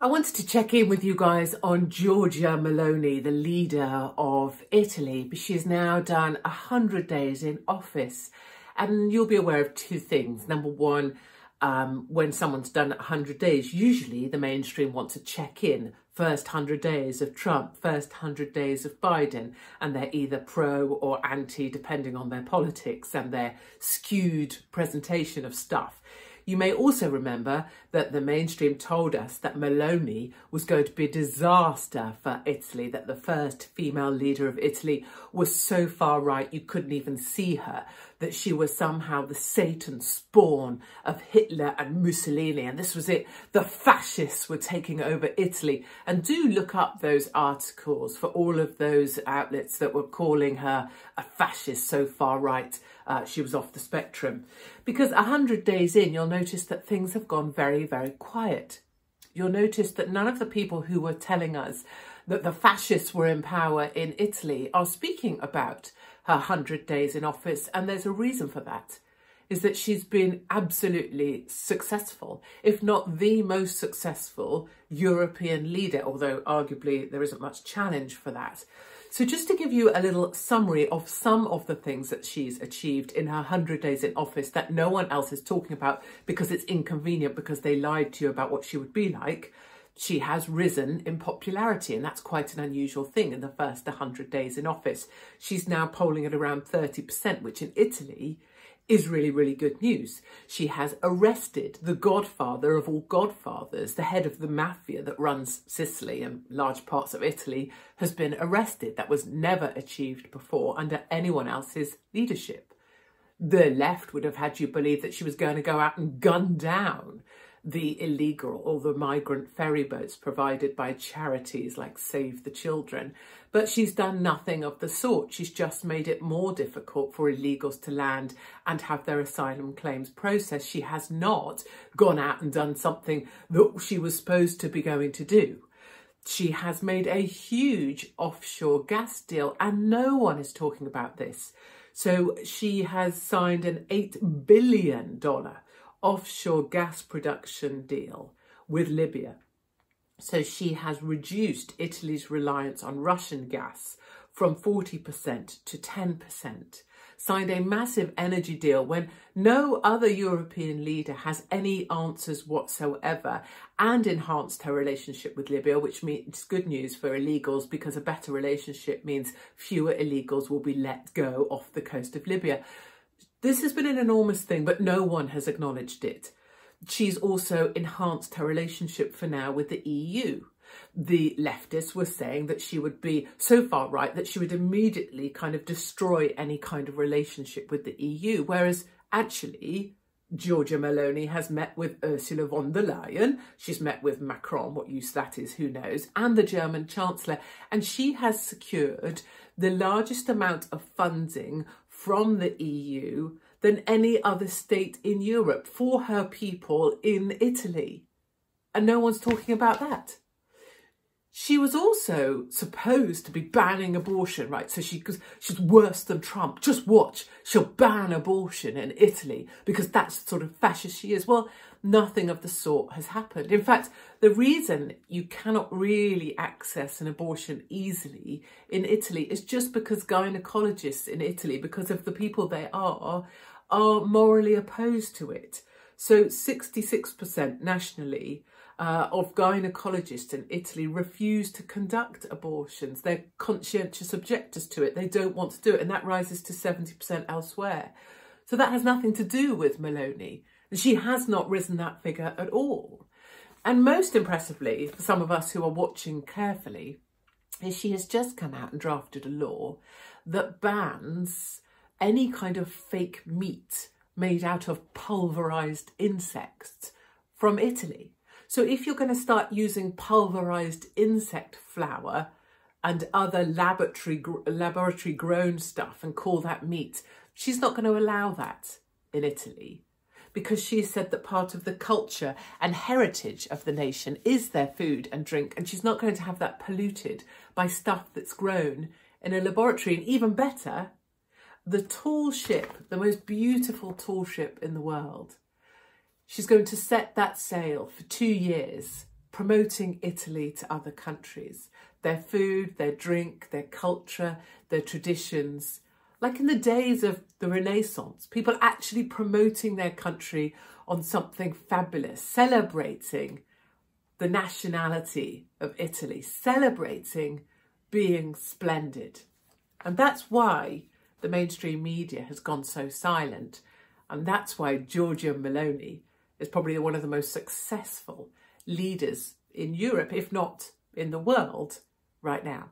I wanted to check in with you guys on Giorgia Meloni, the leader of Italy. She has now done 100 days in office, and you'll be aware of two things. Number one, when someone's done 100 days, usually the mainstream want to check in. First 100 days of Trump, first 100 days of Biden, and they're either pro or anti, depending on their politics and their skewed presentation of stuff. You may also remember that the mainstream told us that Meloni was going to be a disaster for Italy, that the first female leader of Italy was so far right you couldn't even see her, that she was somehow the Satan spawn of Hitler and Mussolini, and this was it, the fascists were taking over Italy. And do look up those articles for all of those outlets that were calling her a fascist so far right. She was off the spectrum. Because 100 days in, you'll notice that things have gone very, very quiet. You'll notice that none of the people who were telling us that the fascists were in power in Italy are speaking about her 100 days in office. And there's a reason for that, is that she's been absolutely successful, if not the most successful European leader, although arguably there isn't much challenge for that. So just to give you a little summary of some of the things that she's achieved in her 100 days in office that no one else is talking about because it's inconvenient, because they lied to you about what she would be like. She has risen in popularity, and that's quite an unusual thing in the first 100 days in office. She's now polling at around 30%, which in Italy is really, really good news. She has arrested the godfather of all godfathers. The head of the mafia that runs Sicily and large parts of Italy has been arrested. That was never achieved before under anyone else's leadership. The left would have had you believe that she was going to go out and gun down the illegal or the migrant ferry boats provided by charities like Save the Children. But she's done nothing of the sort. She's just made it more difficult for illegals to land and have their asylum claims processed. She has not gone out and done something that she was supposed to be going to do. She has made a huge offshore gas deal, and no one is talking about this. So she has signed an $8 billion offshore gas production deal with Libya. So she has reduced Italy's reliance on Russian gas from 40% to 10%, signed a massive energy deal when no other European leader has any answers whatsoever, and enhanced her relationship with Libya, which means good news for illegals, because a better relationship means fewer illegals will be let go off the coast of Libya. This has been an enormous thing, but no one has acknowledged it. She's also enhanced her relationship for now with the EU. The leftists were saying that she would be so far right that she would immediately kind of destroy any kind of relationship with the EU, whereas actually Giorgia Meloni has met with Ursula von der Leyen, she's met with Macron, what use that is, who knows, and the German Chancellor, and she has secured the largest amount of funding from the EU than any other state in Europe for her people in Italy. And no one's talking about that. She was also supposed to be banning abortion, right? So she's worse than Trump. Just watch, she'll ban abortion in Italy because that's the sort of fascist she is. Well, nothing of the sort has happened. In fact, the reason you cannot really access an abortion easily in Italy is just because gynecologists in Italy, because of the people they are morally opposed to it. So 66% nationally of gynecologists in Italy refuse to conduct abortions. They're conscientious objectors to it. They don't want to do it, and that rises to 70% elsewhere. So that has nothing to do with Meloni. She has not risen that figure at all. And most impressively, for some of us who are watching carefully, is she has just come out and drafted a law that bans any kind of fake meat made out of pulverised insects from Italy. So if you're going to start using pulverised insect flour and other laboratory grown stuff and call that meat, she's not going to allow that in Italy, because she said that part of the culture and heritage of the nation is their food and drink, and she's not going to have that polluted by stuff that's grown in a laboratory. And even better, the tall ship, the most beautiful tall ship in the world, she's going to set that sail for 2 years promoting Italy to other countries. Their food, their drink, their culture, their traditions. Like in the days of the Renaissance, people actually promoting their country on something fabulous, celebrating the nationality of Italy, celebrating being splendid. And that's why the mainstream media has gone so silent. And that's why Giorgia Meloni is probably one of the most successful leaders in Europe, if not in the world, right now.